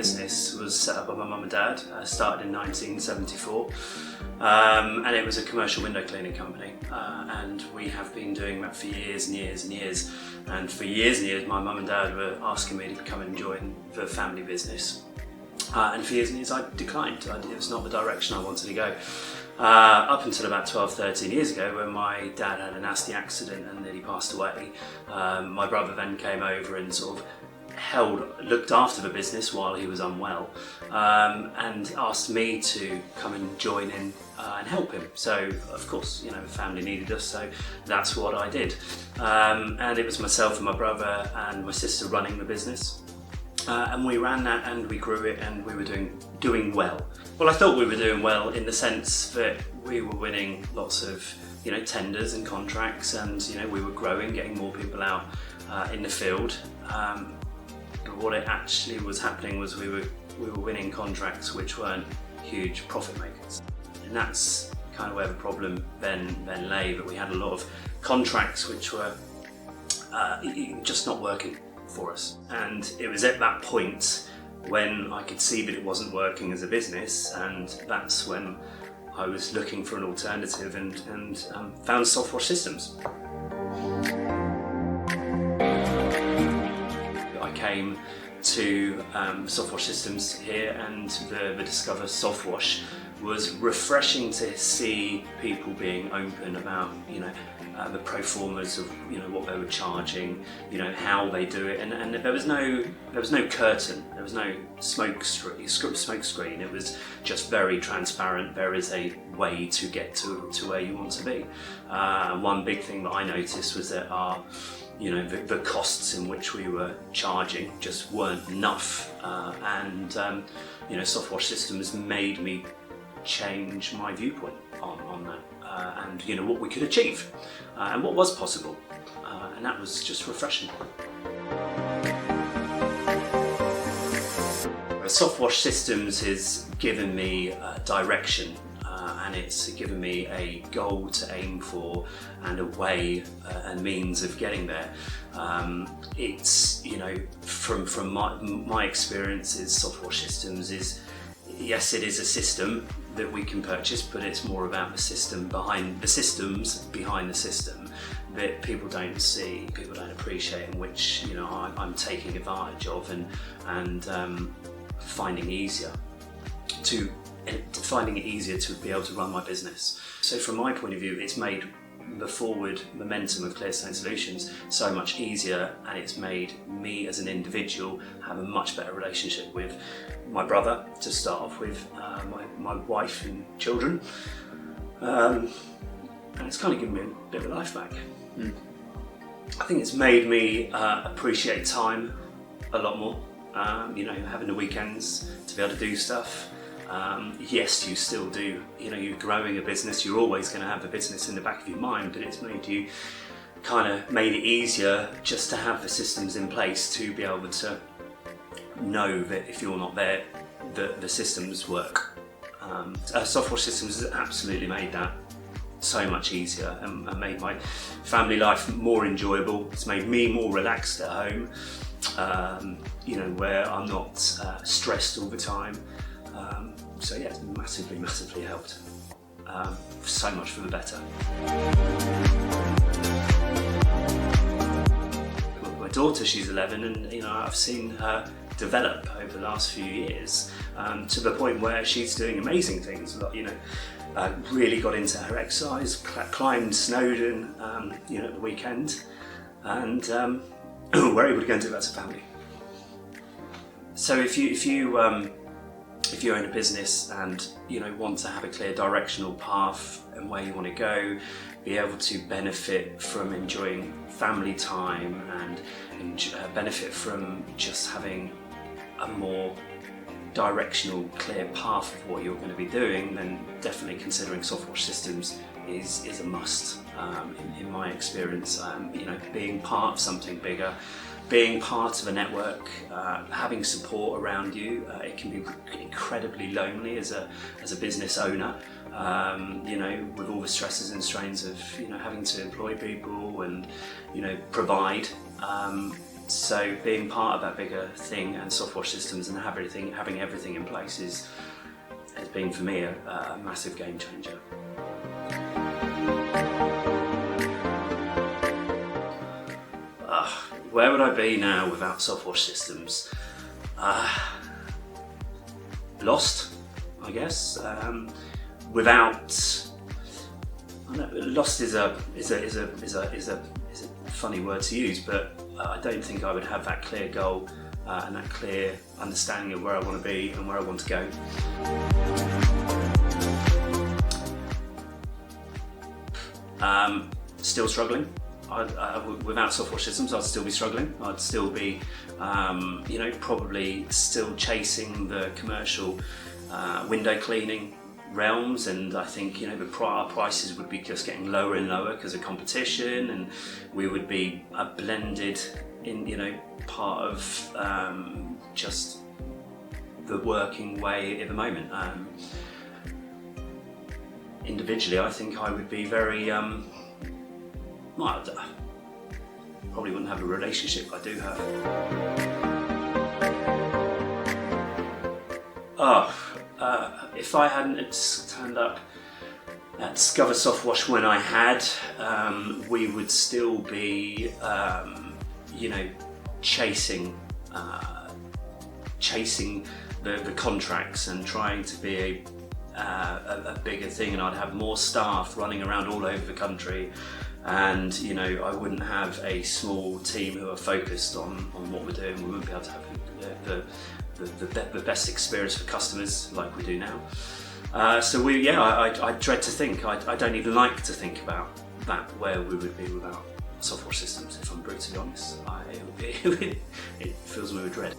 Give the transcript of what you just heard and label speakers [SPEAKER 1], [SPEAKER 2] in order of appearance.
[SPEAKER 1] business was set up by my mum and dad. Started in 1974, and it was a commercial window cleaning company. And we have been doing that for years and years and years. And for years and years, my mum and dad were asking me to come and join the family business. And for years and years, I declined. It was not the direction I wanted to go. Up until about 12, 13 years ago, when my dad had a nasty accident and nearly passed away, my brother then came over and sort of looked after the business while he was unwell, and asked me to come and join in and help him. So of course, the family needed us, so that's what I did. And it was myself and my brother and my sister running the business. And we ran that and we grew it, and we were doing well. Well, I thought we were doing well in the sense that we were winning lots of tenders and contracts, and we were growing, getting more people out in the field. But what it actually was happening was we were winning contracts which weren't huge profit makers, and that's kind of where the problem then lay. That we had a lot of contracts which were just not working for us, and it was at that point when I could see that it wasn't working as a business, and that's when I was looking for an alternative and found SoftWash Systems. I came to SoftWash Systems here, and the Discover SoftWash was refreshing to see people being open about the pro formas of what they were charging, how they do it, and there was no curtain, there was no smoke screen. It was just very transparent. There is a way to get to where you want to be. One big thing that I noticed was that the costs in which we were charging just weren't enough, and SoftWash Systems made me change my viewpoint on that, and what we could achieve, and what was possible, and that was just refreshing. SoftWash Systems has given me direction, and it's given me a goal to aim for and a way and means of getting there. It's from my experiences, SoftWash Systems is, yes, it is a system that we can purchase, but it's more about the system behind the systems behind the system that people don't see, people don't appreciate, and which I'm taking advantage of and finding it easier to be able to run my business. So from my point of view, it's made the forward momentum of Clearstone Solutions so much easier, and it's made me as an individual have a much better relationship with my brother to start off with, my wife and children, and it's kind of given me a bit of a life back. I think it's made me appreciate time a lot more, having the weekends to be able to do stuff. Yes, you still do, you're growing a business, you're always going to have the business in the back of your mind, but it's made it easier just to have the systems in place to be able to know that if you're not there, the systems work. SoftWash Systems has absolutely made that so much easier, and made my family life more enjoyable. It's made me more relaxed at home, where I'm not stressed all the time. So yeah, it's massively helped. So much for the better. My daughter, she's 11, and I've seen her develop over the last few years, to the point where she's doing amazing things. Really got into her exercise, climbed Snowdon, at the weekend, and we're able to go and do that as a family. So if you own a business and want to have a clear directional path and where you want to go, be able to benefit from enjoying family time and benefit from just having a more directional, clear path of what you're going to be doing, then definitely considering SoftWash Systems is a must. In my experience, being part of something bigger, being part of a network, having support around you, it can be incredibly lonely as a business owner, with all the stresses and strains of having to employ people and provide. So being part of that bigger thing and SoftWash Systems and having everything in place has been for me a massive game changer. Where would I be now without SoftWash Systems? Lost, I guess. Lost is a funny word to use, but I don't think I would have that clear goal and that clear understanding of where I want to be and where I want to go. Still struggling. Without SoftWash Systems, I'd still be struggling. I'd still be, probably still chasing the commercial window cleaning realms, and I think our prices would be just getting lower and lower because of competition, and we would be a blended in part of just the working way at the moment. Individually, I think I would be very probably wouldn't have a relationship I do have. If I hadn't turned up at Discover SoftWash when I had, we would still be, chasing the contracts and trying to be a bigger thing, and I'd have more staff running around all over the country, and I wouldn't have a small team who are focused on what we're doing. We wouldn't be able to have the best experience for customers like we do now. I dread to think. I don't even like to think about that, where we would be without SoftWash Systems. If I'm brutally honest, it fills me with dread.